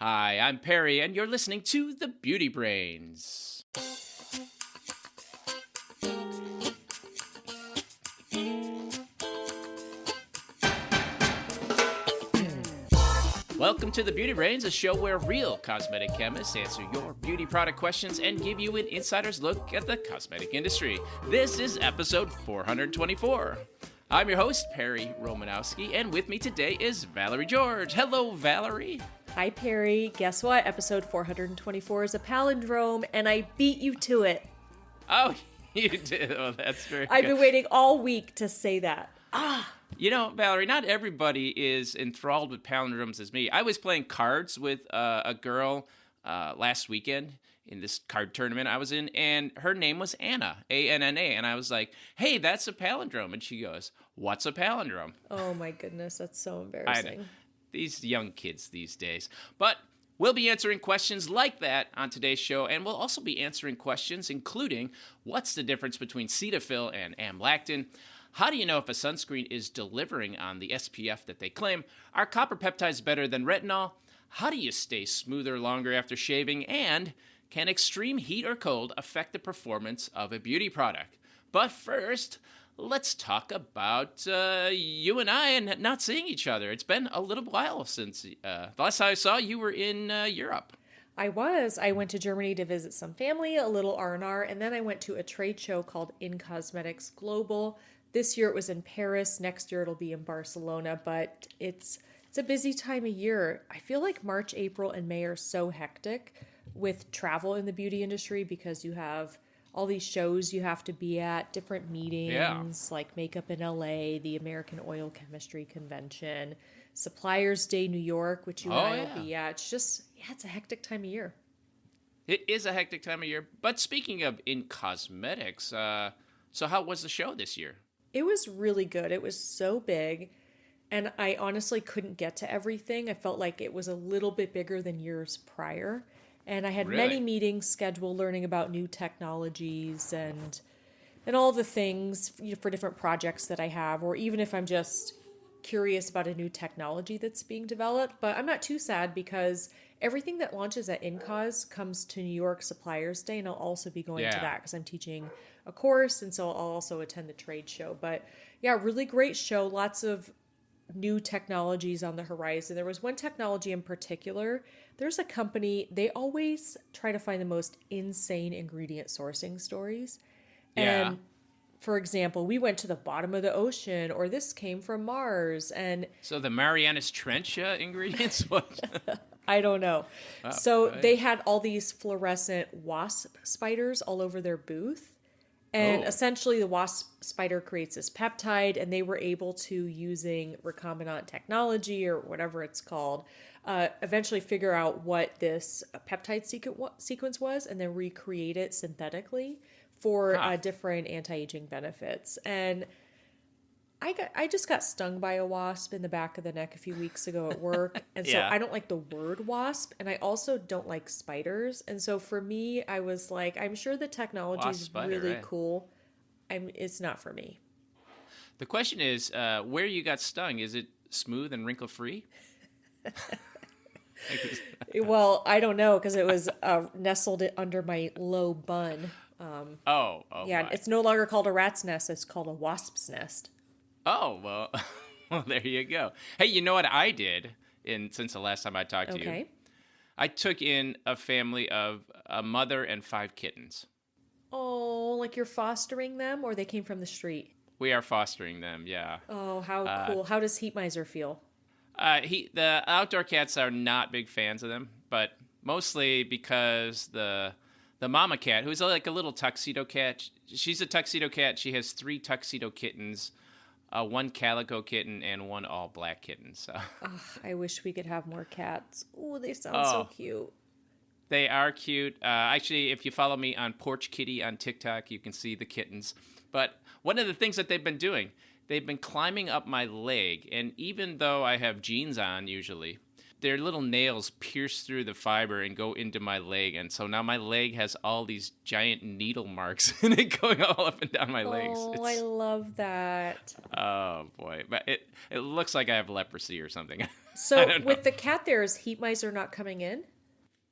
Hi, I'm Perry, and you're listening to The Beauty Brains. Welcome to The Beauty Brains, a show where real cosmetic chemists answer your beauty product questions and give you an insider's look at the cosmetic industry. This is episode 424. I'm your host, Perry Romanowski, and with me today is Valerie George. Hello, Valerie. Hi, Perry. Guess what? Episode 424 is a palindrome, and I beat you to it. Oh, you did? Oh, that's very I've good. been waiting all week to say that. You know, Valerie, not everybody is enthralled with palindromes as me. I was playing cards with a girl last weekend in this card tournament I was in, and her name was Anna, A-N-N-A, and I was like, hey, that's a palindrome. And she goes, what's a palindrome? Oh, my goodness. That's so embarrassing. These young kids these days. But we'll be answering questions like that on today's show, and we'll also be answering questions including what's the difference between Cetaphil and AmLactin? How do you know if a sunscreen is delivering on the SPF that they claim? Are copper peptides better than retinol? How do you stay smoother longer after shaving? And can extreme heat or cold affect the performance of a beauty product? But first, let's talk about you and I and not seeing each other. It's been a little while since the last time I saw you were in Europe. I was. I went to Germany to visit some family, a little R&R, and then I went to a trade show called In Cosmetics Global. This year it was in Paris. Next year it'll be in Barcelona, but it's a busy time of year. I feel like March, April, and May are so hectic with travel in the beauty industry because you have all these shows you have to be at, different meetings, like Makeup in LA, the American Oil Chemistry Convention, Suppliers Day New York, which you and I will be at. It's just, it's a hectic time of year. It is a hectic time of year. But speaking of in cosmetics, so how was the show this year? It was really good. It was so big, and I honestly couldn't get to everything. I felt like it was a little bit bigger than years prior. And I had many meetings scheduled learning about new technologies and all the things for different projects that I have, or even if I'm just curious about a new technology that's being developed. But I'm not too sad because everything that launches at InCos comes to New York Suppliers Day, and I'll also be going to that because I'm teaching a course, and so I'll also attend the trade show. But yeah, really great show. Lots of new technologies on the horizon. There was one technology in particular. There's a company, they always try to find the most insane ingredient sourcing stories. Yeah. And for example, we went to the bottom of the ocean, or this came from Mars. And so the Marianas Trench ingredients? What? I don't know. They had all these fluorescent wasp spiders all over their booth. And essentially the wasp spider creates this peptide, and they were able to, using recombinant technology or whatever it's called, eventually figure out what this peptide sequence was and then recreate it synthetically for different anti-aging benefits. And I just got stung by a wasp in the back of the neck a few weeks ago at work. And so I don't like the word wasp, and I also don't like spiders. And so for me, I was like, I'm sure the technology is really cool. It's not for me. The question is, where you got stung, is it smooth and wrinkle-free? Well, I don't know, because it was nestled under my low bun. Yeah, it's no longer called a rat's nest. It's called a wasp's nest. Oh, well, there you go. Hey, you know what I did since the last time I talked to you? I took in a family of a mother and 5 kittens. Oh, like you're fostering them, or they came from the street? We are fostering them, yeah. Oh, how cool. How does Heat Miser feel? The outdoor cats are not big fans of them, but mostly because the mama cat, who's like a little tuxedo cat, she's a tuxedo cat. She has 3 tuxedo kittens. 1 calico kitten and 1 all black kitten. So I wish we could have more cats. Oh, they sound so cute. They are cute. Actually, if you follow me on Porch Kitty on TikTok, you can see the kittens. But one of the things that they've been doing, they've been climbing up my leg. And even though I have jeans on usually, their little nails pierce through the fiber and go into my leg. And so now my leg has all these giant needle marks in it going all up and down my legs. Oh, I love that. Oh, boy. But it looks like I have leprosy or something. So with the cat there, is heat mice are not coming in?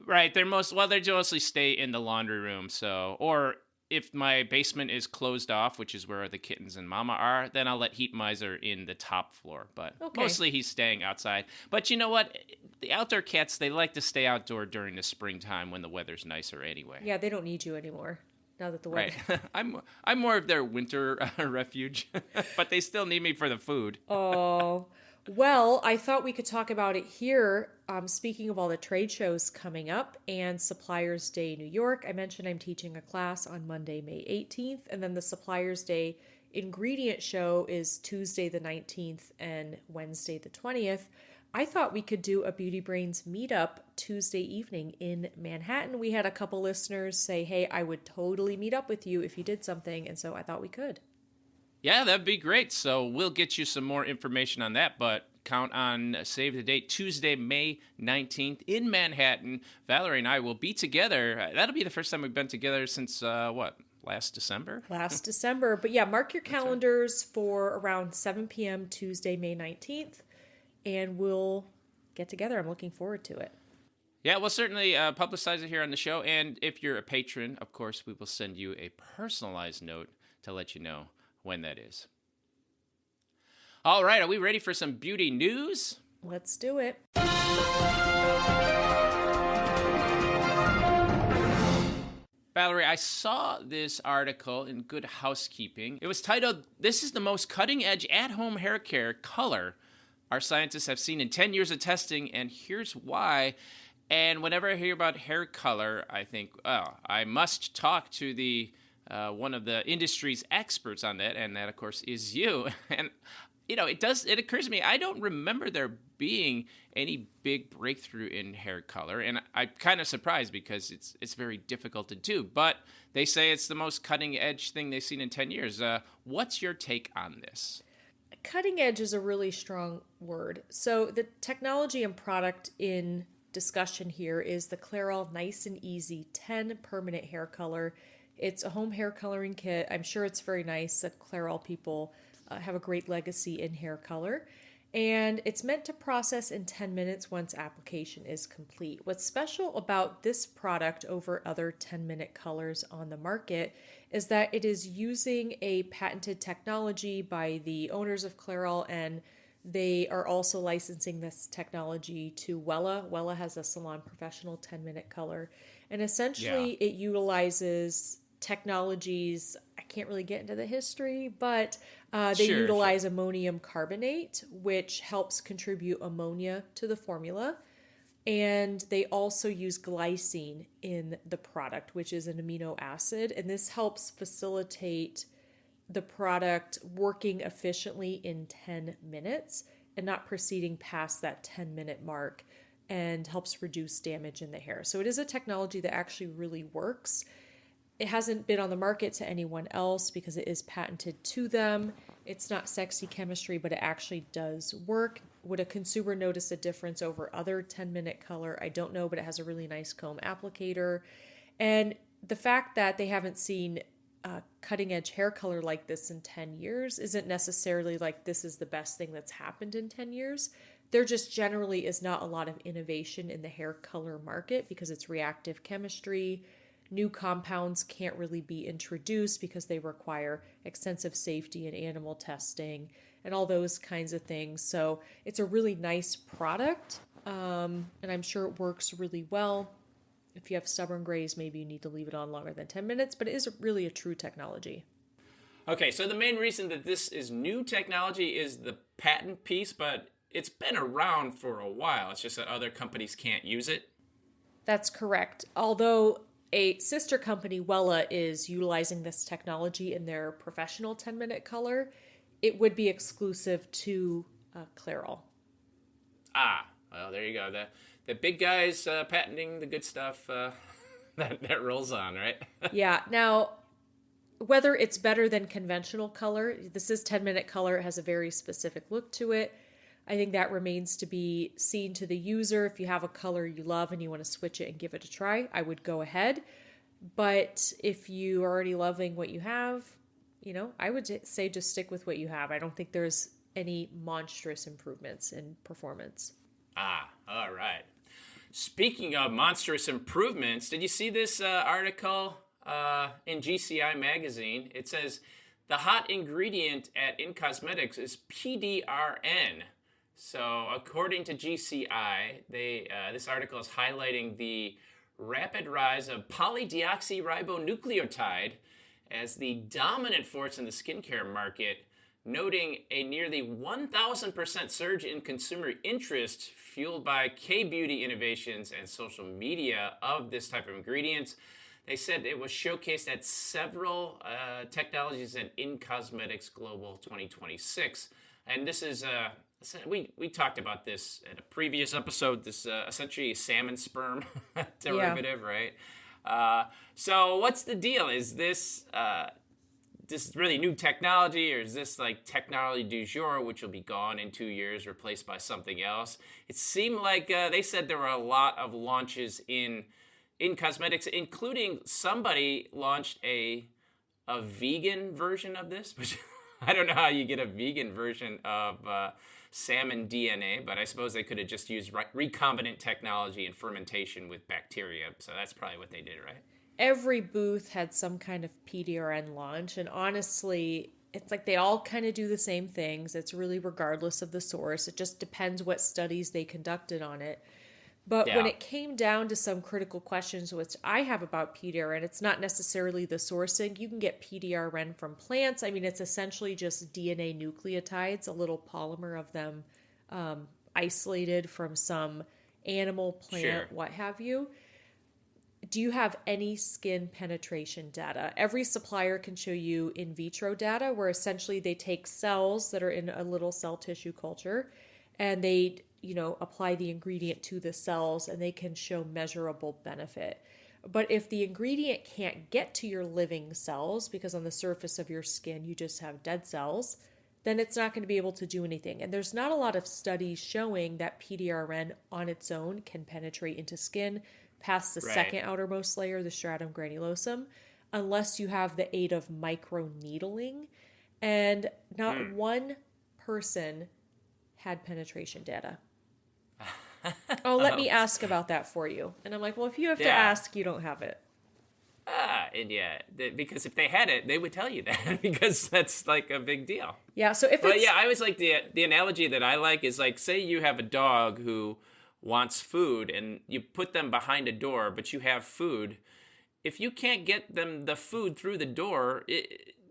Right. They mostly stay in the laundry room. So, or if my basement is closed off, which is where the kittens and mama are, then I'll let Heat Miser in the top floor. But mostly he's staying outside. But you know what? The outdoor cats, they like to stay outdoor during the springtime when the weather's nicer anyway. Yeah, they don't need you anymore now that the weather... Right. I'm more of their winter refuge, but they still need me for the food. Oh, well, I thought we could talk about it here. Speaking of all the trade shows coming up and Suppliers Day New York, I mentioned I'm teaching a class on Monday, May 18th, and then the Suppliers Day ingredient show is Tuesday the 19th and Wednesday the 20th. I thought we could do a Beauty Brains meetup Tuesday evening in Manhattan. We had a couple listeners say, hey, I would totally meet up with you if you did something, and so I thought we could. Yeah, that'd be great. So we'll get you some more information on that, but count on save the date, Tuesday, May 19th in Manhattan. Valerie and I will be together. That'll be the first time we've been together since, last December? Last December. But yeah, mark your calendars for around 7 p.m. Tuesday, May 19th, and we'll get together. I'm looking forward to it. Yeah, we'll certainly publicize it here on the show. And if you're a patron, of course, we will send you a personalized note to let you know when that is. All right, are we ready for some beauty news? Let's do it. Valerie, I saw this article in Good Housekeeping. It was titled, "This is the most cutting-edge at-home hair care color our scientists have seen in 10 years of testing, and here's why." And whenever I hear about hair color, I think, oh, I must talk to the one of the industry's experts on that, and that, of course, is you. And, you know, it occurs to me, I don't remember there being any big breakthrough in hair color, and I'm kind of surprised because it's very difficult to do, but they say it's the most cutting-edge thing they've seen in 10 years. What's your take on this? Cutting edge is a really strong word. So the technology and product in discussion here is the Clairol Nice and Easy 10 Permanent Hair Color. It's a home hair coloring kit. I'm sure it's very nice. The Clairol people have a great legacy in hair color. And it's meant to process in 10 minutes once application is complete. What's special about this product over other 10-minute colors on the market is that it is using a patented technology by the owners of Clairol, and they are also licensing this technology to Wella. Wella has a salon professional 10-minute color. And essentially it utilizes technologies, I can't really get into the history, but they utilize ammonium carbonate, which helps contribute ammonia to the formula. And they also use glycine in the product, which is an amino acid. And this helps facilitate the product working efficiently in 10 minutes and not proceeding past that 10-minute mark, and helps reduce damage in the hair. So it is a technology that actually really works. It hasn't been on the market to anyone else because it is patented to them. It's not sexy chemistry, but it actually does work. Would a consumer notice a difference over other 10-minute color? I don't know, but it has a really nice comb applicator. And the fact that they haven't seen cutting-edge hair color like this in 10 years isn't necessarily like this is the best thing that's happened in 10 years. There just generally is not a lot of innovation in the hair color market because it's reactive chemistry. New compounds can't really be introduced because they require extensive safety and animal testing and all those kinds of things. So it's a really nice product, and I'm sure it works really well. If you have stubborn grays, maybe you need to leave it on longer than 10 minutes, but it is really a true technology. Okay, so the main reason that this is new technology is the patent piece, but it's been around for a while. It's just that other companies can't use it. That's correct. Although a sister company, Wella, is utilizing this technology in their professional 10-minute color, it would be exclusive to Clairol. Ah, well, there you go. The big guys patenting the good stuff that rolls on, right? Yeah. Now, whether it's better than conventional color, this is 10-minute color. It has a very specific look to it. I think that remains to be seen to the user. If you have a color you love and you want to switch it and give it a try, I would go ahead. But if you are already loving what you have, I would say just stick with what you have. I don't think there's any monstrous improvements in performance. All right. Speaking of monstrous improvements, did you see this article in GCI magazine? It says the hot ingredient in cosmetics is PDRN. So according to GCI, this article is highlighting the rapid rise of polydeoxyribonucleotide as the dominant force in the skincare market, noting a nearly 1,000% surge in consumer interest fueled by K-beauty innovations and social media of this type of ingredients. They said it was showcased at several Technologies and In Cosmetics Global 2026. And this is, we talked about this in a previous episode, this essentially salmon sperm derivative, right? So what's the deal? Is this really new technology, or is this like technology du jour, which will be gone in 2 years, replaced by something else? It seemed like they said there were a lot of launches in cosmetics, including somebody launched a vegan version of this, which I don't know how you get a vegan version of salmon DNA, but I suppose they could have just used recombinant technology and fermentation with bacteria. So that's probably what they did, right? Every booth had some kind of PDRN launch, and honestly, it's like they all kind of do the same things. It's really regardless of the source. It just depends what studies they conducted on it. But when it came down to some critical questions, which I have about PDRN, it's not necessarily the sourcing. You can get PDRN from plants. I mean, it's essentially just DNA nucleotides, a little polymer of them isolated from some animal, plant, what have you. Do you have any skin penetration data? Every supplier can show you in vitro data where essentially they take cells that are in a little cell tissue culture and they, apply the ingredient to the cells and they can show measurable benefit. But if the ingredient can't get to your living cells, because on the surface of your skin you just have dead cells, then it's not going to be able to do anything. And there's not a lot of studies showing that PDRN on its own can penetrate into skin past the second outermost layer, the stratum granulosum, unless you have the aid of microneedling. And not one person had penetration data. Let me ask about that for you. And I'm like, well, if you have to ask, you don't have it. Because if they had it, they would tell you that because that's like a big deal. Yeah, so if I always like the analogy that I like is like, say you have a dog who wants food and you put them behind a door, but you have food. If you can't get them the food through the door,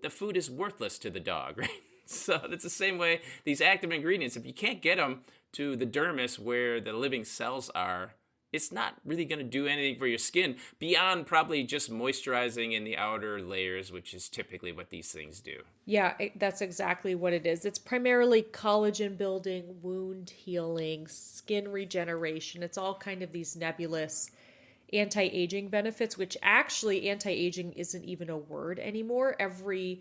the food is worthless to the dog, right? So that's the same way these active ingredients, if you can't get them to the dermis where the living cells are, it's not really going to do anything for your skin beyond probably just moisturizing in the outer layers, which is typically what these things do. Yeah, that's exactly what it is. It's primarily collagen building, wound healing, skin regeneration. It's all kind of these nebulous anti-aging benefits, which actually anti-aging isn't even a word anymore. Every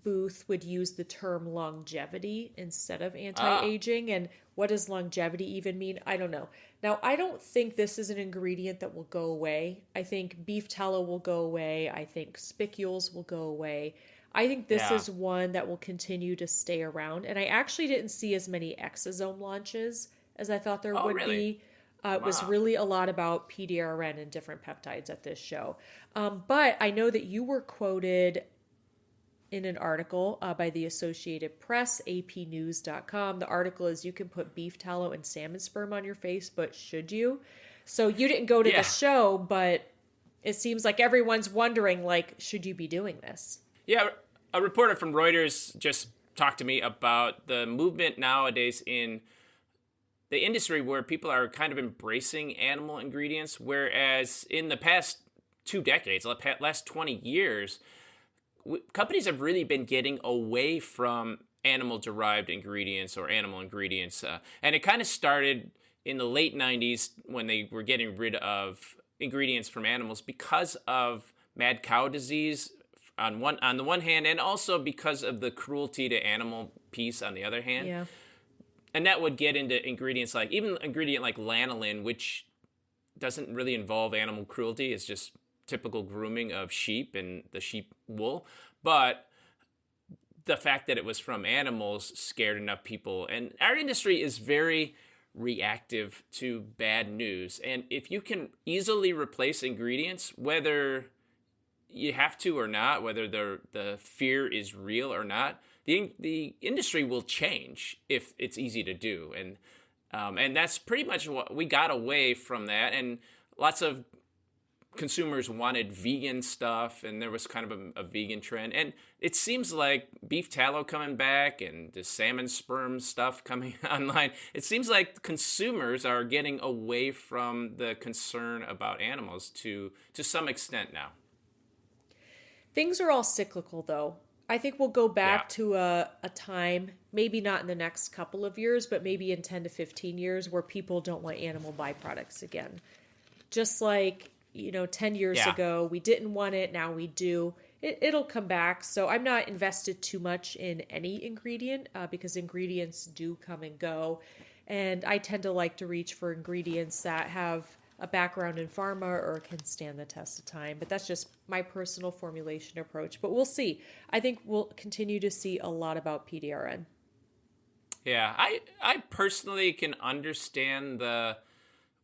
booth would use the term longevity instead of anti-aging. And what does longevity even mean? I don't know. Now, I don't think this is an ingredient that will go away. I think beef tallow will go away. I think spicules will go away. I think this is one that will continue to stay around. And I actually didn't see as many exosome launches as I thought there would be. It was really a lot about PDRN and different peptides at this show. But I know that you were quoted in an article by the Associated Press, apnews.com. The article is, you can put beef tallow and salmon sperm on your face, but should you? So you didn't go to the show, but it seems like everyone's wondering, like, should you be doing this? Yeah, a reporter from Reuters just talked to me about the movement nowadays in the industry where people are kind of embracing animal ingredients, whereas in the past 2 decades, the last 20 years, companies have really been getting away from animal-derived ingredients or animal ingredients. And it kind of started in the late 90s when they were getting rid of ingredients from animals because of mad cow disease on the one hand, and also because of the cruelty to animal piece on the other hand. Yeah. And that would get into ingredients like, even ingredient like lanolin, which doesn't really involve animal cruelty. It's just typical grooming of sheep and the sheep wool. But the fact that it was from animals scared enough people. And our industry is very reactive to bad news. And if you can easily replace ingredients, whether you have to or not, whether the fear is real or not, the industry will change if it's easy to do. And that's pretty much what we got away from that. And lots of consumers wanted vegan stuff, and there was kind of a vegan trend. And it seems like beef tallow coming back and the salmon sperm stuff coming online, it seems like consumers are getting away from the concern about animals to some extent now. Things are all cyclical, though. I think we'll go back to a time, maybe not in the next couple of years, but maybe in 10 to 15 years, where people don't want animal byproducts again. Just like, 10 years ago, we didn't want it, now we do. It'll come back. So I'm not invested too much in any ingredient because ingredients do come and go. And I tend to like to reach for ingredients that have a background in pharma or can stand the test of time. But that's just my personal formulation approach. But we'll see. I think we'll continue to see a lot about PDRN. Yeah, I personally can understand the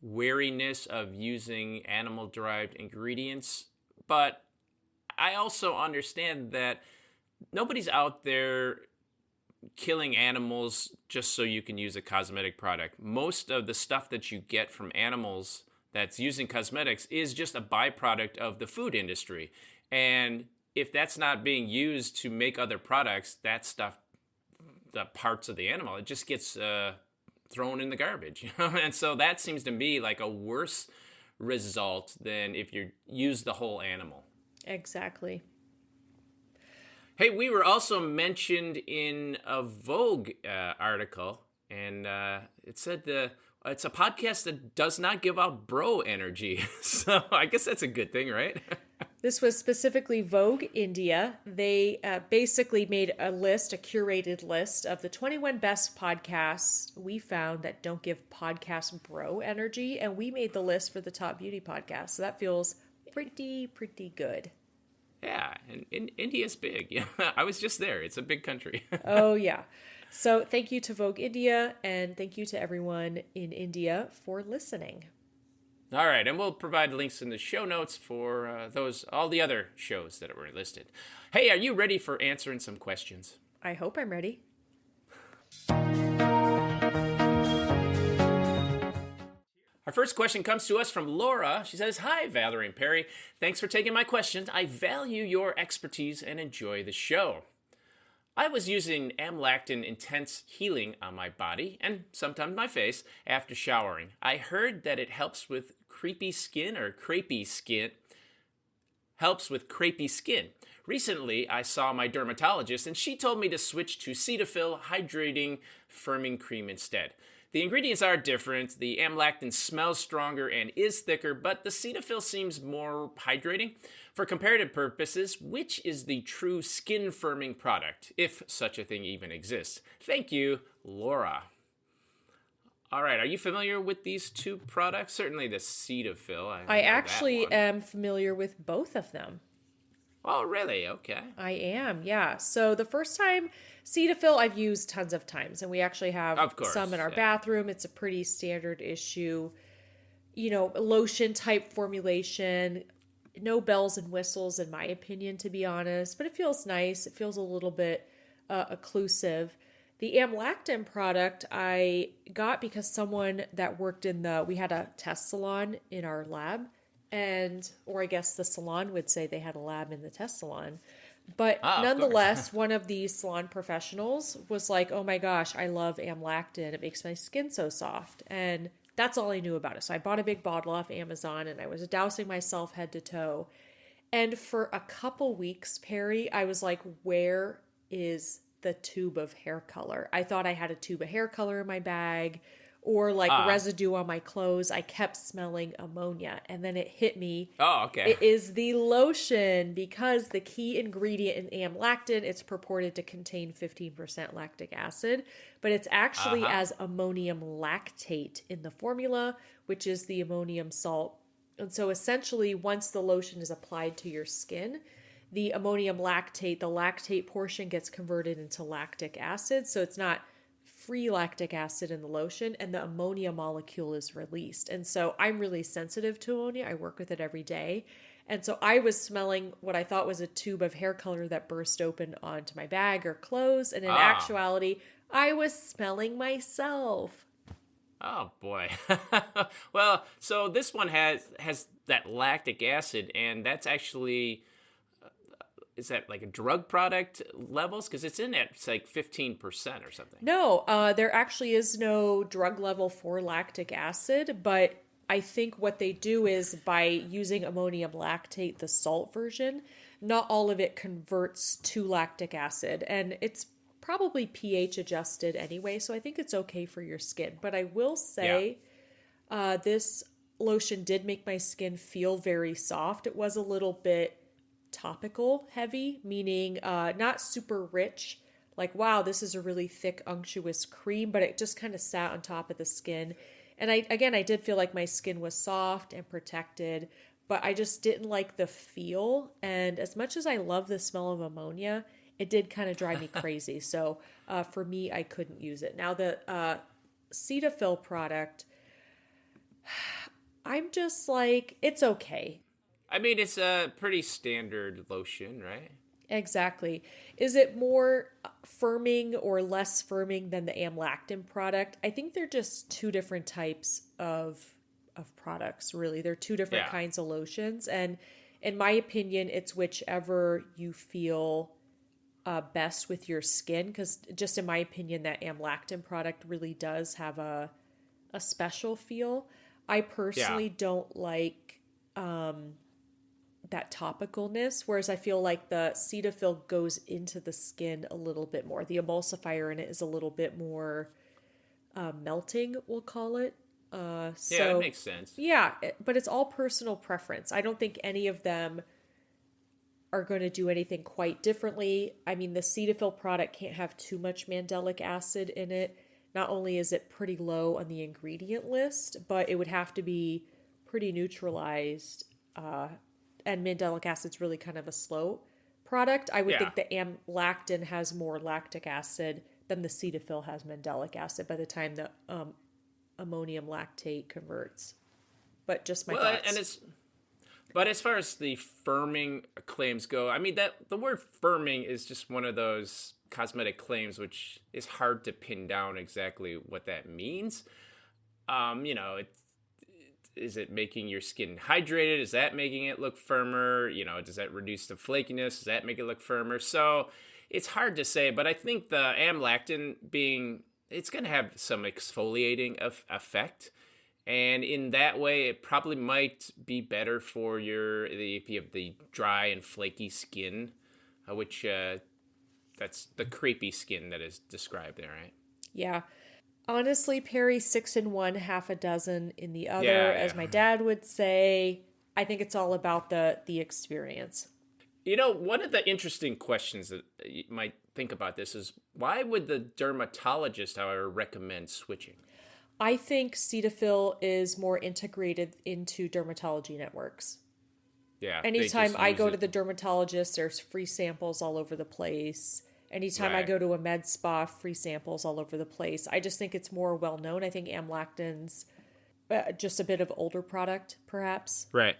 wariness of using animal-derived ingredients, but I also understand that nobody's out there killing animals just so you can use a cosmetic product. Most of the stuff that you get from animals that's using cosmetics is just a byproduct of the food industry. And if that's not being used to make other products, that stuff, the parts of the animal, it just gets thrown in the garbage. And so that seems to me like a worse result than if you use the whole animal. Exactly. Hey, we were also mentioned in a Vogue article, and it said it's a podcast that does not give out bro energy. So I guess that's a good thing, right? This was specifically Vogue India. They basically made a curated list of the 21 best podcasts we found that don't give podcast bro energy. And we made the list for the top beauty podcast. So that feels pretty good. Yeah, and India's big. Yeah, I was just there. It's a big country. Oh, yeah. So thank you to Vogue India, and thank you to everyone in India for listening. All right, and we'll provide links in the show notes for all the other shows that were listed. Hey, are you ready for answering some questions? I hope I'm ready. Our first question comes to us from Laura. She says, "Hi, Valerie and Perry. Thanks for taking my questions. I value your expertise and enjoy the show. I was using AmLactin Intense Healing on my body and sometimes my face after showering. I heard that it helps with crepey skin. Recently, I saw my dermatologist and she told me to switch to Cetaphil Hydrating Firming Cream instead. The ingredients are different. The AmLactin smells stronger and is thicker, but the Cetaphil seems more hydrating. For comparative purposes, which is the true skin firming product, if such a thing even exists? Thank you, Laura." All right, are you familiar with these two products? Certainly the Cetaphil. I actually am familiar with both of them. Oh, really? Okay. I am, yeah. So the first time, Cetaphil I've used tons of times, and we actually have some in our bathroom. It's a pretty standard issue, lotion type formulation. No bells and whistles, in my opinion, to be honest, but it feels nice. It feels a little bit occlusive. The AmLactin product I got because someone that worked we had a test salon in our lab, or I guess the salon would say they had a lab in the test salon. But nonetheless, one of these salon professionals was like, "Oh my gosh, I love AmLactin. It makes my skin so soft." And that's all I knew about it. So I bought a big bottle off Amazon and I was dousing myself head to toe. And for a couple weeks, Perry, I was like, where is the tube of hair color? I thought I had a tube of hair color in my bag, or like residue on my clothes, I kept smelling ammonia. And then it hit me. Oh, okay. It is the lotion, because the key ingredient in AmLactin, it's purported to contain 15% lactic acid, but it's actually as ammonium lactate in the formula, which is the ammonium salt. And so essentially, once the lotion is applied to your skin, the ammonium lactate, the lactate portion gets converted into lactic acid. So it's not free lactic acid in the lotion, and the ammonia molecule is released. And so I'm really sensitive to ammonia. I work with it every day. And so I was smelling what I thought was a tube of hair color that burst open onto my bag or clothes. And in actuality, I was smelling myself. Oh, boy. Well, so this one has that lactic acid, and that's actually... Is that like a drug product levels? Because it's in it's like 15% or something. No, there actually is no drug level for lactic acid, but I think what they do is by using ammonium lactate, the salt version, not all of it converts to lactic acid. And it's probably pH adjusted anyway, so I think it's okay for your skin. But I will say this lotion did make my skin feel very soft. It was a little bit topical heavy, meaning not super rich, like, wow, this is a really thick, unctuous cream, but it just kind of sat on top of the skin. And I did feel like my skin was soft and protected, but I just didn't like the feel. And as much as I love the smell of ammonia, it did kind of drive me crazy. So for me, I couldn't use it. Now the Cetaphil product, I'm just like, it's okay. I mean, it's a pretty standard lotion, right? Exactly. Is it more firming or less firming than the AmLactin product? I think they're just two different types of products, really. They're two different kinds of lotions. And in my opinion, it's whichever you feel best with your skin. Because just in my opinion, that AmLactin product really does have a special feel. I personally don't like... that topicalness, whereas I feel like the Cetaphil goes into the skin a little bit more. The emulsifier in it is a little bit more melting, we'll call it. Yeah, that makes sense. Yeah, but it's all personal preference. I don't think any of them are going to do anything quite differently. I mean, the Cetaphil product can't have too much mandelic acid in it. Not only is it pretty low on the ingredient list, but it would have to be pretty neutralized. And mandelic acid's really kind of a slow product. I would think the AmLactin has more lactic acid than the Cetaphil has mandelic acid by the time the ammonium lactate converts. But just my thoughts. But as far as the firming claims go, I mean, that the word firming is just one of those cosmetic claims which is hard to pin down exactly what that means. Is it making your skin hydrated? Is that making it look firmer? Does that reduce the flakiness? Does that make it look firmer? So it's hard to say, but I think the AmLactin it's going to have some exfoliating effect. And in that way, it probably might be better for if you have the dry and flaky skin, which that's the crepey skin that is described there, right? Yeah. Honestly, Perry, 6 in one, half a dozen in the other, as my dad would say. I think it's all about the experience. One of the interesting questions that you might think about this is, why would the dermatologist, however, recommend switching? I think Cetaphil is more integrated into dermatology networks. Yeah. Anytime I go to the dermatologist, there's free samples all over the place. Anytime I go to a med spa, free samples all over the place. I just think it's more well known. I think AmLactin's just a bit of older product, perhaps. Right.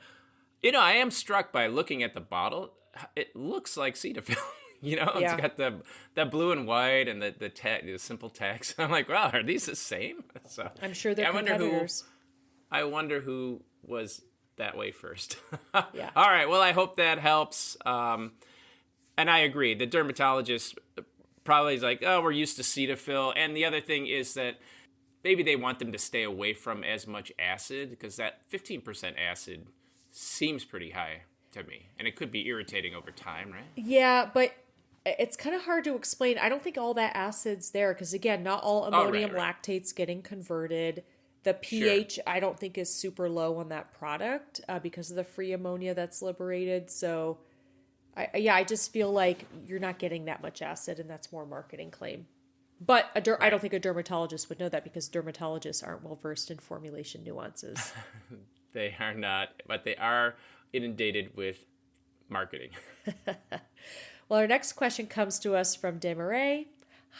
I am struck by looking at the bottle. It looks like Cetaphil. It's got the blue and white and the simple text. I'm like, wow, are these the same? So I'm sure they're competitors. I wonder who was that way first. Yeah. All right. Well, I hope that helps. And I agree. The dermatologist probably is like, oh, we're used to Cetaphil. And the other thing is that maybe they want them to stay away from as much acid, because that 15% acid seems pretty high to me. And it could be irritating over time, right? Yeah, but It's kind of hard to explain. I don't think all that acid's there because, again, not all ammonium lactate's getting converted. The pH, I don't think, is super low on that product because of the free ammonia that's liberated. So, I just feel like you're not getting that much acid, and that's more marketing claim. But I don't think a dermatologist would know that because dermatologists aren't well versed in formulation nuances. They are not, but they are inundated with marketing. Well, our next question comes to us from Demaray.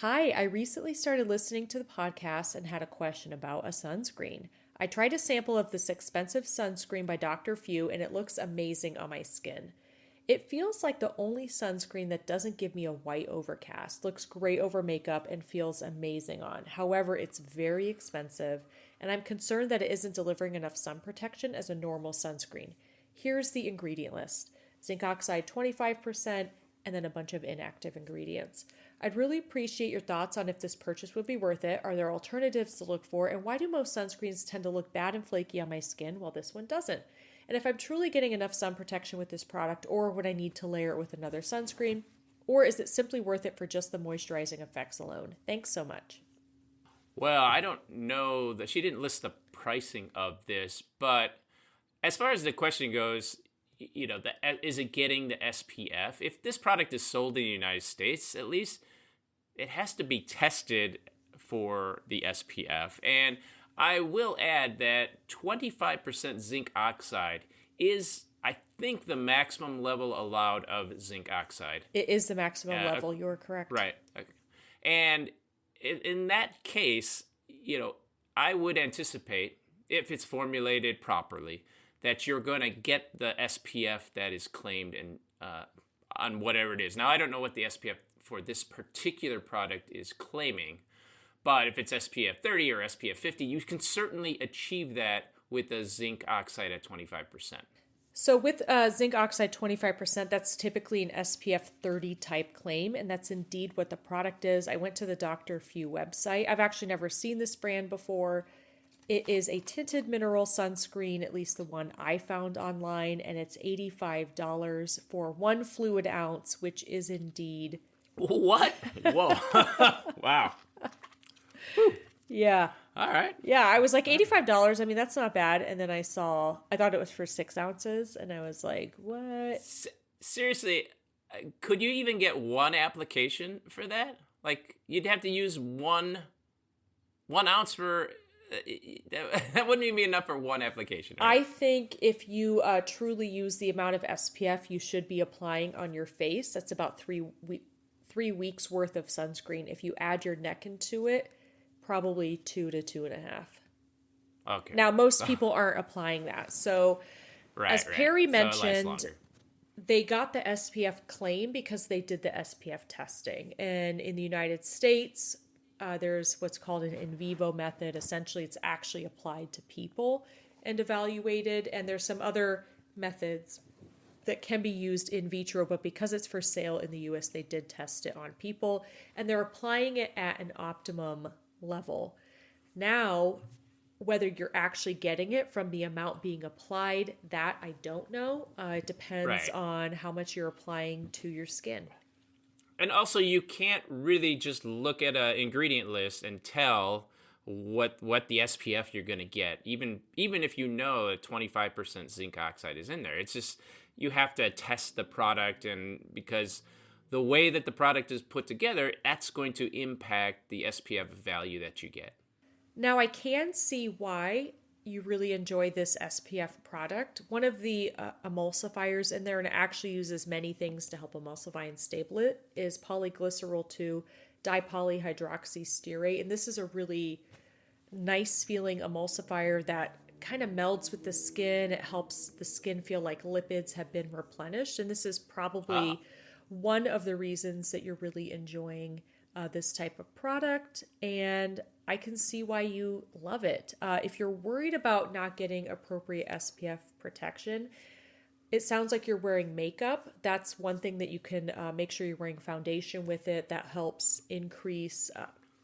Hi, I recently started listening to the podcast and had a question about a sunscreen. I tried a sample of this expensive sunscreen by Dr. Few and it looks amazing on my skin. It feels like the only sunscreen that doesn't give me a white overcast, looks great over makeup, and feels amazing on. However, it's very expensive, and I'm concerned that it isn't delivering enough sun protection as a normal sunscreen. Here's the ingredient list. Zinc oxide 25%, and then a bunch of inactive ingredients. I'd really appreciate your thoughts on if this purchase would be worth it. Are there alternatives to look for? And why do most sunscreens tend to look bad and flaky on my skin while this one doesn't? And if I'm truly getting enough sun protection with this product, or would I need to layer it with another sunscreen? Or is it simply worth it for just the moisturizing effects alone? Thanks so much. Well, I don't know that she didn't list the pricing of this, but as far as the question goes, is it getting the SPF? If this product is sold in the United States, at least it has to be tested for the SPF. And I will add that 25% zinc oxide is, I think, the maximum level allowed of zinc oxide. It is the maximum level. You're correct. Right. Okay. And in that case, I would anticipate, if it's formulated properly, that you're going to get the SPF that is claimed on whatever it is. Now, I don't know what the SPF for this particular product is claiming, but if it's SPF 30 or SPF 50, you can certainly achieve that with a zinc oxide at 25%. So with zinc oxide 25%, that's typically an SPF 30 type claim, and that's indeed what the product is. I went to the Dr. Few website. I've actually never seen this brand before. It is a tinted mineral sunscreen, at least the one I found online, and it's $85 for 1 fluid ounce, which is indeed... What? Whoa. Wow. Yeah. All right. Yeah, I was like, $85. I mean, that's not bad. And then I thought it was for 6 ounces, and I was like, what? Seriously, could you even get one application for that? Like, you'd have to use one ounce for... that wouldn't even be enough for one application. Right? I think if you truly use the amount of SPF you should be applying on your face, that's about 3 weeks worth of sunscreen. If you add your neck into it, probably 2 to 2.5. Okay. Now, most people aren't applying that. So, as Perry mentioned, they got the SPF claim because they did the SPF testing. And in the United States, there's what's called an in vivo method. Essentially, it's actually applied to people and evaluated. And there's some other methods that can be used in vitro, but because it's for sale in the US, they did test it on people. And they're applying it at an optimum level. Now, whether you're actually getting it from the amount being applied, that I don't know. It depends on how much you're applying to your skin. And also, you can't really just look at an ingredient list and tell what the SPF you're going to get, even if you know that 25% zinc oxide is in there. It's just, you have to test the product, and because the way that the product is put together, that's going to impact the SPF value that you get. Now, I can see why you really enjoy this SPF product. One of the emulsifiers in there, and it actually uses many things to help emulsify and stable it, is polyglycerol 2 dipolyhydroxystearate. And this is a really nice feeling emulsifier that kind of melds with the skin. It helps the skin feel like lipids have been replenished. And this is probably one of the reasons that you're really enjoying this type of product. And I can see why you love it. If you're worried about not getting appropriate SPF protection, it sounds like you're wearing makeup. That's one thing that you can make sure you're wearing foundation with it. That helps increase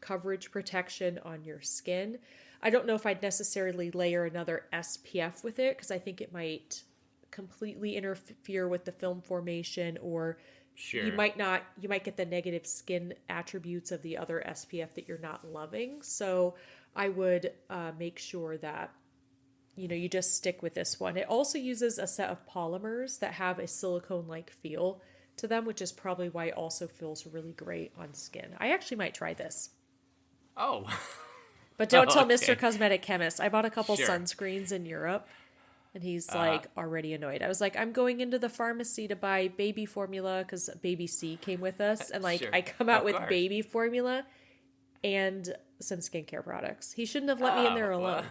coverage protection on your skin. I don't know if I'd necessarily layer another SPF with it because I think it might completely interfere with the film formation or You Sure. might get the negative skin attributes of the other SPF that you're not loving. So I would make sure that you just stick with this one. It also uses a set of polymers that have a silicone-like feel to them, which is probably why it also feels really great on skin. I actually might try this. Oh. But don't tell Okay. Mr. Cosmetic Chemist. I bought a couple Sure. sunscreens in Europe. And he's already annoyed. I was like, I'm going into the pharmacy to buy baby formula because Baby C came with us. And Sure. I come out Of with course. baby formula and some skincare products. He shouldn't have let me in there alone.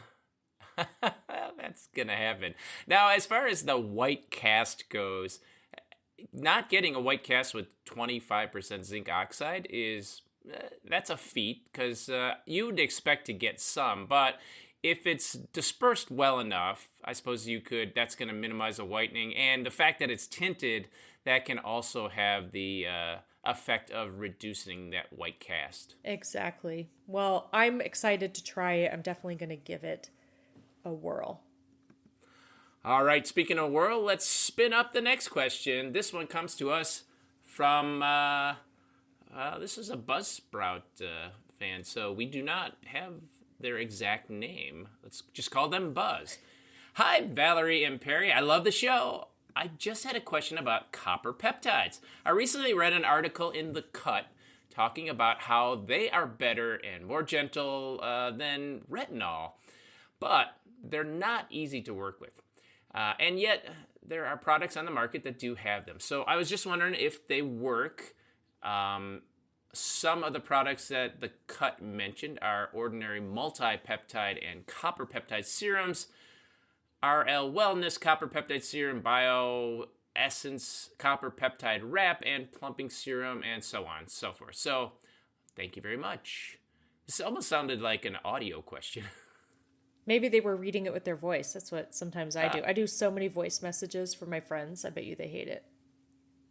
Well, that's going to happen. Now, as far as the white cast goes, not getting a white cast with 25% zinc oxide is, that's a feat because you'd expect to get some, but if it's dispersed well enough, I suppose that's going to minimize the whitening. And the fact that it's tinted, that can also have the effect of reducing that white cast. Exactly. Well, I'm excited to try it. I'm definitely going to give it a whirl. All right, speaking of whirl, let's spin up the next question. This one comes to us from, this is a Buzzsprout fan, so we do not have their exact name. Let's just call them Buzz. Hi, Valerie and Perry. I love the show. I just had a question about copper peptides. I recently read an article in The Cut talking about how they are better and more gentle than retinol, but they're not easy to work with. And yet, there are products on the market that do have them. So I was just wondering if they work. Some of the products that The Cut mentioned are ordinary multi-peptide and copper peptide serums, RL Wellness Copper Peptide Serum, Bio Essence Copper Peptide Wrap, and Plumping Serum, and so on and so forth. So, thank you very much. This almost sounded like an audio question. Maybe they were reading it with their voice. That's what sometimes I do. I do so many voice messages for my friends. I bet you they hate it.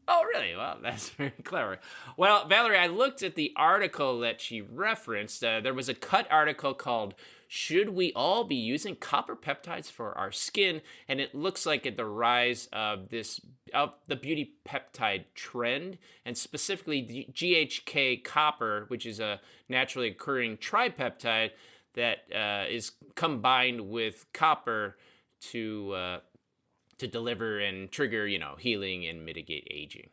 Oh, really? Well, that's very clever. Well, Valerie, I looked at the article that she referenced. There was a Cut article called "Should We All Be Using Copper Peptides for Our Skin?" And it looks like at the rise of the beauty peptide trend, and specifically the GHK copper, which is a naturally occurring tripeptide that is combined with copper to deliver and trigger, healing and mitigate aging.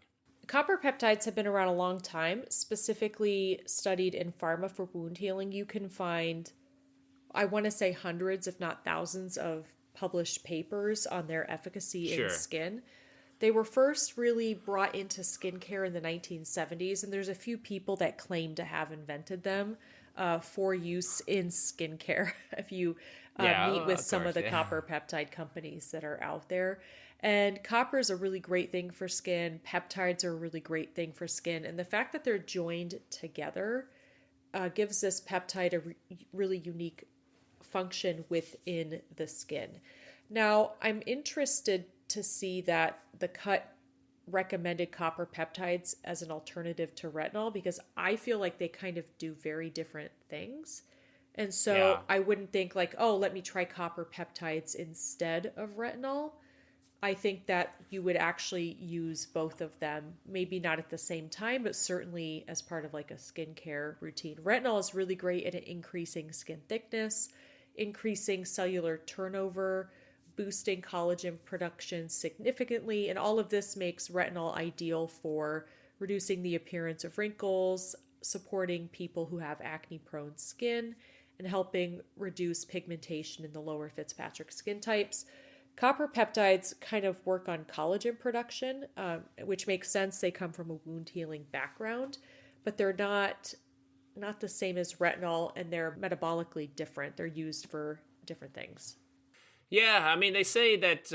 Copper peptides have been around a long time, specifically studied in pharma for wound healing. You can find, I want to say hundreds, if not thousands, of published papers on their efficacy in skin. They were first really brought into skincare in the 1970s, and there's a few people that claim to have invented them for use in skincare. If you meet with some of the copper peptide companies that are out there. And copper is a really great thing for skin. Peptides are a really great thing for skin. And the fact that they're joined together gives this peptide a really unique function within the skin. Now, I'm interested to see that the Cut recommended copper peptides as an alternative to retinol because I feel like they kind of do very different things. And so I wouldn't think like, oh, let me try copper peptides instead of retinol. I think that you would actually use both of them, maybe not at the same time, but certainly as part of like a skincare routine. Retinol is really great at increasing skin thickness, increasing cellular turnover, boosting collagen production significantly. And all of this makes retinol ideal for reducing the appearance of wrinkles, supporting people who have acne-prone skin, and helping reduce pigmentation in the lower Fitzpatrick skin types. Copper peptides kind of work on collagen production, which makes sense. They come from a wound healing background, but they're not the same as retinol, and they're metabolically different. They're used for different things. Yeah, I mean, they say that,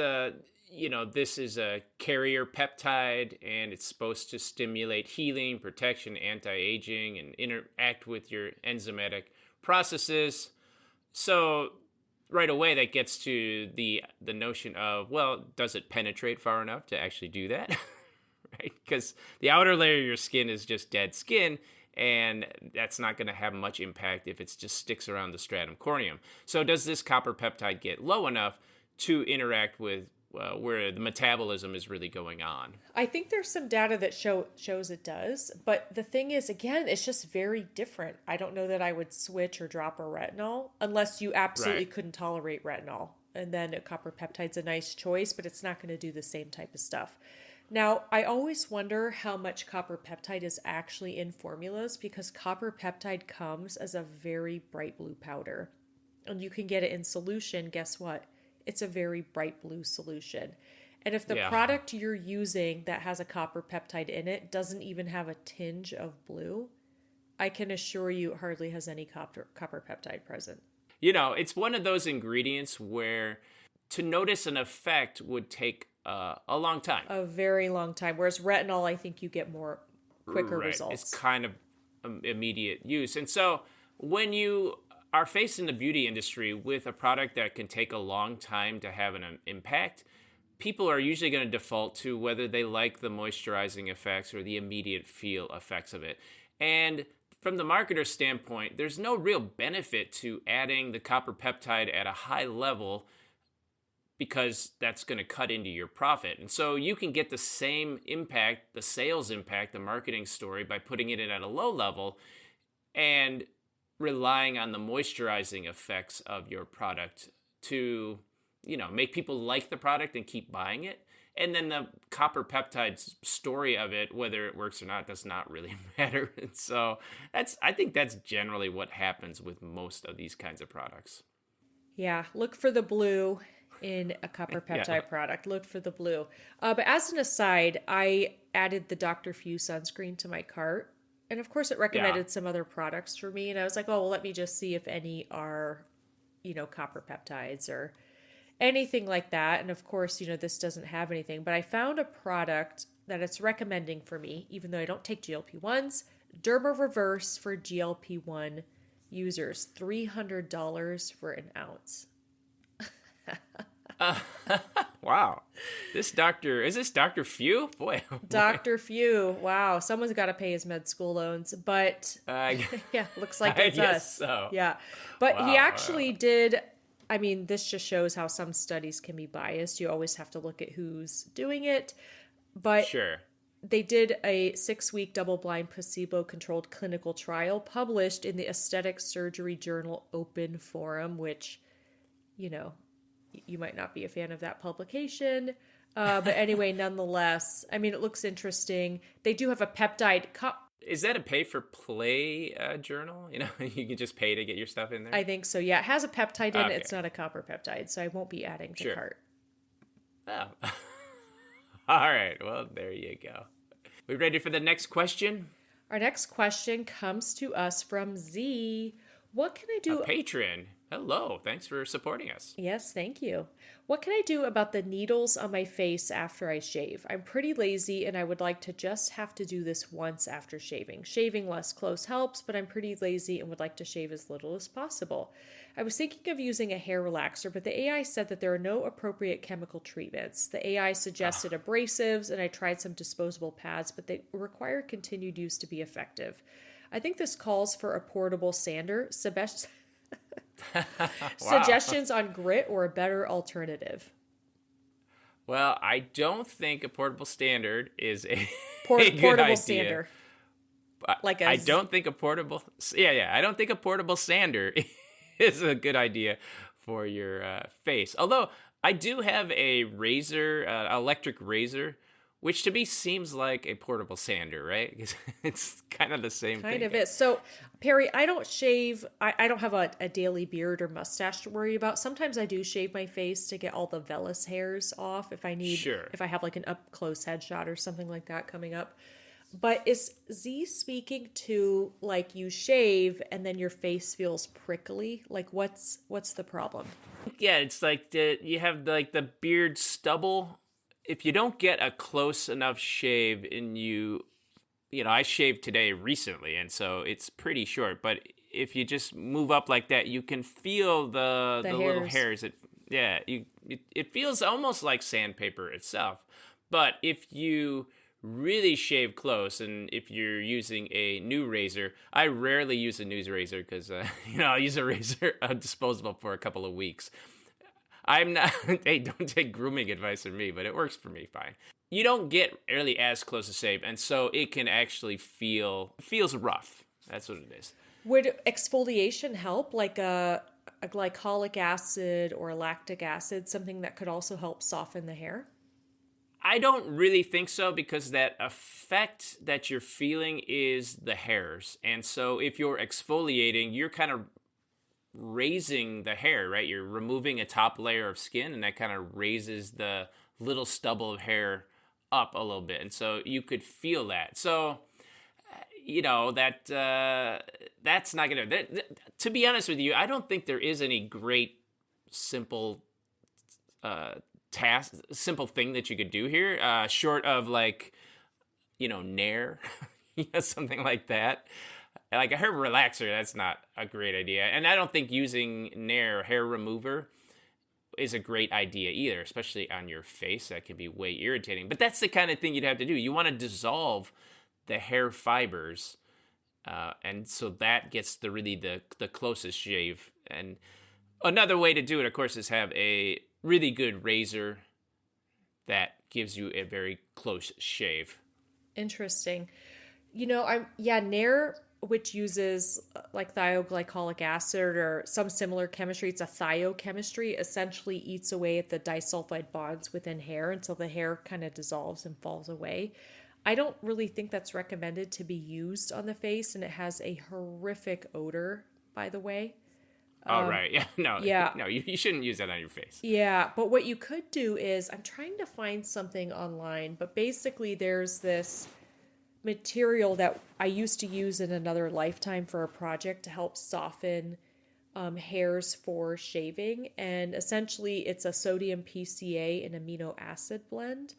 this is a carrier peptide, and it's supposed to stimulate healing, protection, anti-aging, and interact with your enzymatic processes. So right away, that gets to the notion of, well, does it penetrate far enough to actually do that? Right? Because the outer layer of your skin is just dead skin, and that's not going to have much impact if it just sticks around the stratum corneum. So does this copper peptide get low enough to interact with where the metabolism is really going on. I think there's some data that shows it does, but the thing is, again, it's just very different. I don't know that I would switch or drop a retinol unless you absolutely couldn't tolerate retinol. And then a copper peptide's a nice choice, but it's not going to do the same type of stuff. Now, I always wonder how much copper peptide is actually in formulas because copper peptide comes as a very bright blue powder. And you can get it in solution. Guess what? It's a very bright blue solution. And if the product you're using that has a copper peptide in it doesn't even have a tinge of blue, I can assure you it hardly has any copper peptide present. You know, it's one of those ingredients where to notice an effect would take a long time. A very long time. Whereas retinol, I think you get more quicker results. It's kind of immediate use. And so when you are facing the beauty industry with a product that can take a long time to have an impact, people are usually going to default to whether they like the moisturizing effects or the immediate feel effects of it. And from the marketer's standpoint, there's no real benefit to adding the copper peptide at a high level because that's going to cut into your profit. And so you can get the same impact, the sales impact, the marketing story by putting it in at a low level and relying on the moisturizing effects of your product to, you know, make people like the product and keep buying it. And then the copper peptides story of it, whether it works or not, does not really matter. And so I think that's generally what happens with most of these kinds of products. Yeah, look for the blue in a copper peptide product. Look for the blue. But as an aside, I added the Dr. Few sunscreen to my cart. And of course, it recommended some other products for me. And I was like, oh, well, let me just see if any are, you know, copper peptides or anything like that. And of course, you know, this doesn't have anything. But I found a product that it's recommending for me, even though I don't take GLP-1s. Derma Reverse for GLP-1 users. $300 for an ounce. Wow. Is this Dr. Few? Boy. Dr. Few. Wow. Someone's got to pay his med school loans, but yeah, looks like it's us. So. Yeah. But he actually did. I mean, this just shows how some studies can be biased. You always have to look at who's doing it. But they did a 6-week double-blind placebo-controlled clinical trial published in the Aesthetic Surgery Journal Open Forum, which, you know, you might not be a fan of that publication. But anyway, nonetheless, I mean, it looks interesting. They do have a peptide Is that a pay-for-play journal? You know, you can just pay to get your stuff in there? I think so, yeah. It has a peptide in it. It's not a copper peptide, so I won't be adding to cart. Oh. All right. Well, there you go. We ready for the next question? Our next question comes to us from Z. What can I do? A patron. Hello. Thanks for supporting us. Yes, thank you. What can I do about the needles on my face after I shave? I'm pretty lazy and I would like to just have to do this once after shaving. Shaving less close helps, but I'm pretty lazy and would like to shave as little as possible. I was thinking of using a hair relaxer, but the AI said that there are no appropriate chemical treatments. The AI suggested abrasives, and I tried some disposable pads, but they require continued use to be effective. I think this calls for a portable sander. Suggestions on grit or a better alternative? Well, I don't think a portable standard is a portable idea. Sander. I don't think a portable sander is a good idea for your face. Although I do have a razor, electric razor, which to me seems like a portable sander, right? Because it's kind of the same thing. Kind of is. So, Perry, I don't shave. I don't have a daily beard or mustache to worry about. Sometimes I do shave my face to get all the vellus hairs off if I need, if I have like an up close headshot or something like that coming up. But is Z speaking to like you shave and then your face feels prickly? Like what's the problem? Yeah, it's like you have like the beard stubble. If you don't get a close enough shave and you know, I shaved today recently and so it's pretty short, but if you just move up like that, you can feel the little hairs. It feels almost like sandpaper itself. But if you really shave close, and if you're using a new razor, I rarely use a new razor because I'll use a razor disposable for a couple of weeks. I'm not, hey, don't take grooming advice from me, but it works for me fine. You don't get really as close to shave, and so it can actually feels rough. That's what it is. Would exfoliation help, like a glycolic acid or a lactic acid, something that could also help soften the hair? I don't really think so, because that effect that you're feeling is the hairs. And so if you're exfoliating, you're kind of raising the hair, right? You're removing a top layer of skin, and that kind of raises the little stubble of hair up a little bit. And so you could feel that. So, that's not going to be honest with you, I don't think there is any great simple simple thing that you could do here, short of Nair, something like that. Like a hair relaxer, that's not a great idea. And I don't think using Nair hair remover is a great idea either, especially on your face. That can be way irritating. But that's the kind of thing you'd have to do. You want to dissolve the hair fibers, and so that gets the closest shave. And another way to do it, of course, is have a really good razor that gives you a very close shave. Interesting. Nair, which uses like thioglycolic acid or some similar chemistry, it's a thiochemistry, essentially eats away at the disulfide bonds within hair until the hair kind of dissolves and falls away. I don't really think that's recommended to be used on the face, and it has a horrific odor, by the way. Right. Yeah. No. Yeah. No, you shouldn't use that on your face. Yeah, but what you could do is, I'm trying to find something online, but basically there's this material that I used to use in another lifetime for a project to help soften hairs for shaving. And essentially it's a sodium PCA and amino acid blend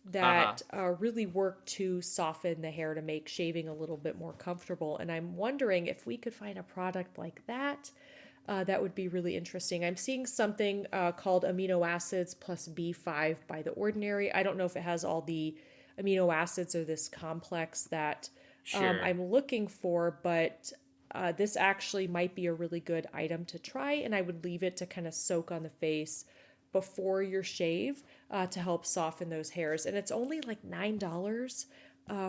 that really work to soften the hair to make shaving a little bit more comfortable. And I'm wondering if we could find a product like that. That would be really interesting. I'm seeing something called amino acids plus B5 by The Ordinary. I don't know if it has all the amino acids or this complex that I'm looking for, but this actually might be a really good item to try, and I would leave it to kind of soak on the face before your shave to help soften those hairs. And it's only like $9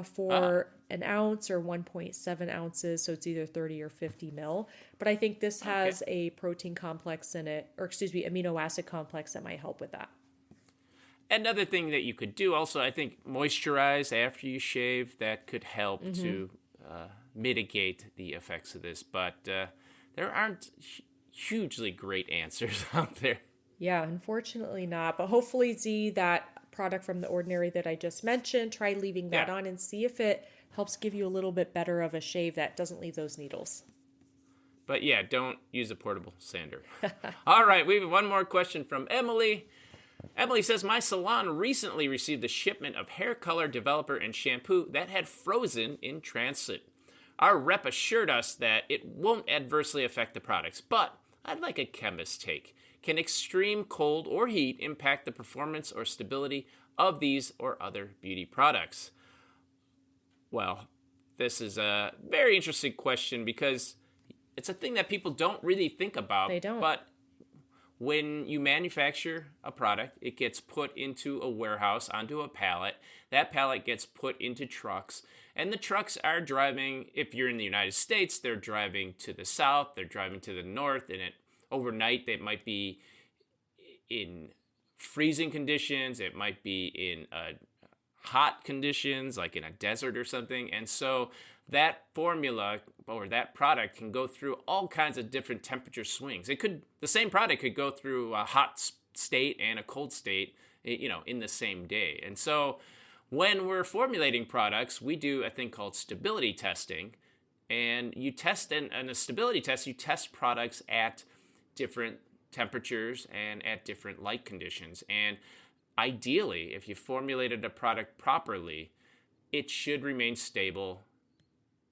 for an ounce or 1.7 ounces, so it's either 30 or 50 mil. But I think this has a protein complex in it, or amino acid complex that might help with that. Another thing that you could do also, I think, moisturize after you shave. That could help to mitigate the effects of this. But there aren't hugely great answers out there. Yeah, unfortunately not. But hopefully, Z, that product from The Ordinary that I just mentioned, try leaving that on and see if it helps give you a little bit better of a shave that doesn't leave those needles. But yeah, don't use a portable sander. All right, we have one more question from Emily. Emily says, my salon recently received a shipment of hair color developer and shampoo that had frozen in transit. Our rep assured us that it won't adversely affect the products, but I'd like a chemist's take. Can extreme cold or heat impact the performance or stability of these or other beauty products? Well, this is a very interesting question because it's a thing that people don't really think about. They don't. But when you manufacture a product, it gets put into a warehouse onto a pallet. That pallet gets put into trucks, and the trucks are driving, if you're in the United States, they're driving to the south, they're driving to the north, and overnight they might be in freezing conditions, it might be in hot conditions, like in a desert or something. And so that formula or that product can go through all kinds of different temperature swings. The same product could go through a hot state and a cold state, in the same day. And so when we're formulating products, we do a thing called stability testing. And you test in a stability test, you test products at different temperatures and at different light conditions. And ideally, if you formulated a product properly, it should remain stable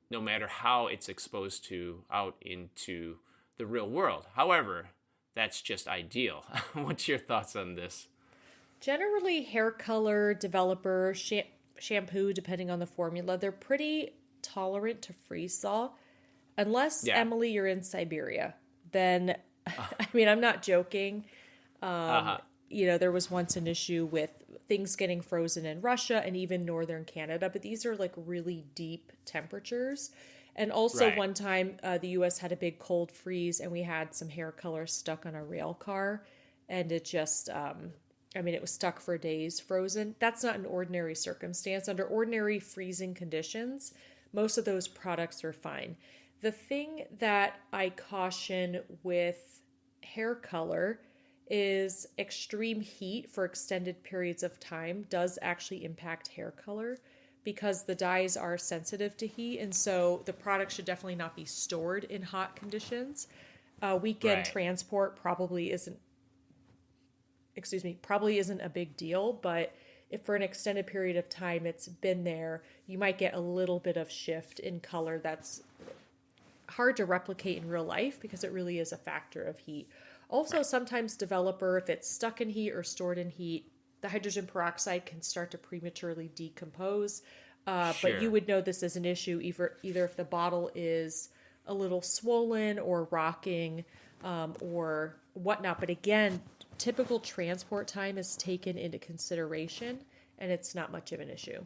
no matter how it's exposed out into the real world. However, that's just ideal. What's your thoughts on this? Generally, hair color, developer, shampoo, depending on the formula, they're pretty tolerant to freeze thaw. Unless, Emily, you're in Siberia. Then, I'm not joking. There was once an issue with things getting frozen in Russia and even northern Canada, but these are like really deep temperatures. And also one time the U.S. had a big cold freeze and we had some hair color stuck on a rail car, and it just, it was stuck for days, frozen. That's not an ordinary circumstance. Under ordinary freezing conditions, most of those products are fine. The thing that I caution with hair color is extreme heat for extended periods of time does actually impact hair color, because the dyes are sensitive to heat, and so the product should definitely not be stored in hot conditions. Weekend transport probably isn't a big deal, but if for an extended period of time it's been there, you might get a little bit of shift in color that's hard to replicate in real life because it really is a factor of heat. Also, sometimes developer, if it's stuck in heat or stored in heat, the hydrogen peroxide can start to prematurely decompose. But you would know this as an issue either if the bottle is a little swollen or rocking or whatnot. But again, typical transport time is taken into consideration, and it's not much of an issue.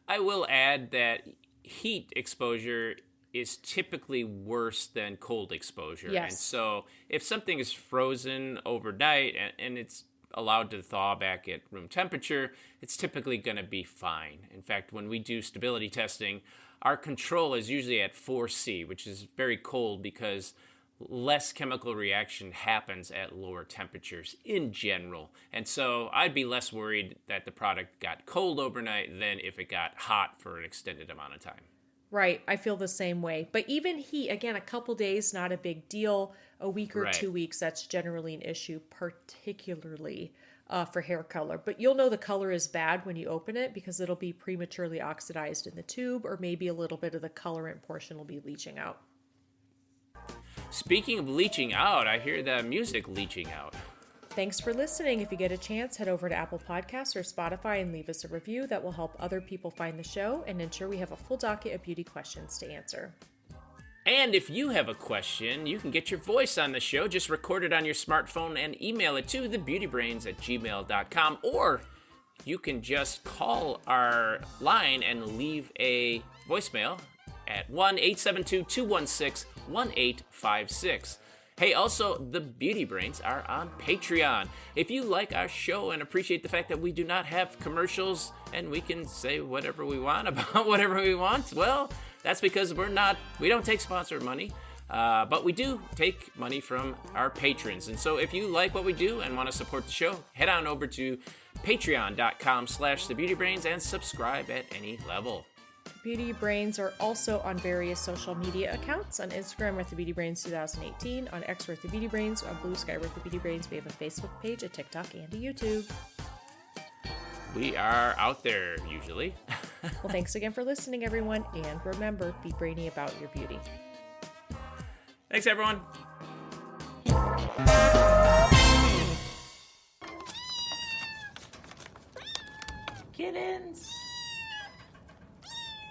I will add that heat exposure is typically worse than cold exposure. Yes. And so if something is frozen overnight and it's allowed to thaw back at room temperature, it's typically going to be fine. In fact, when we do stability testing, our control is usually at 4C, which is very cold because less chemical reaction happens at lower temperatures in general. And so I'd be less worried that the product got cold overnight than if it got hot for an extended amount of time. Right. I feel the same way. But even heat, again, a couple days, not a big deal. A week or 2 weeks, that's generally an issue, particularly for hair color. But you'll know the color is bad when you open it because it'll be prematurely oxidized in the tube, or maybe a little bit of the colorant portion will be leaching out. Speaking of leaching out, I hear the music leaching out. Thanks for listening. If you get a chance, head over to Apple Podcasts or Spotify and leave us a review. That will help other people find the show and ensure we have a full docket of beauty questions to answer. And if you have a question, you can get your voice on the show. Just record it on your smartphone and email it to thebeautybrains@gmail.com. Or you can just call our line and leave a voicemail at 1-872-216-1856. Hey, also, the Beauty Brains are on Patreon. If you like our show and appreciate the fact that we do not have commercials and we can say whatever we want about whatever we want, well, that's because we don't take sponsor money, but we do take money from our patrons. And so if you like what we do and want to support the show, head on over to patreon.com/thebeautybrains and subscribe at any level. Beauty Brains are also on various social media accounts. On Instagram, we're at The Beauty Brains 2018. On X, we're at The Beauty Brains. On Bluesky, we're at The Beauty Brains. We have a Facebook page, a TikTok, and a YouTube. We are out there, usually. Well, thanks again for listening, everyone. And remember, be brainy about your beauty. Thanks, everyone. Kittens.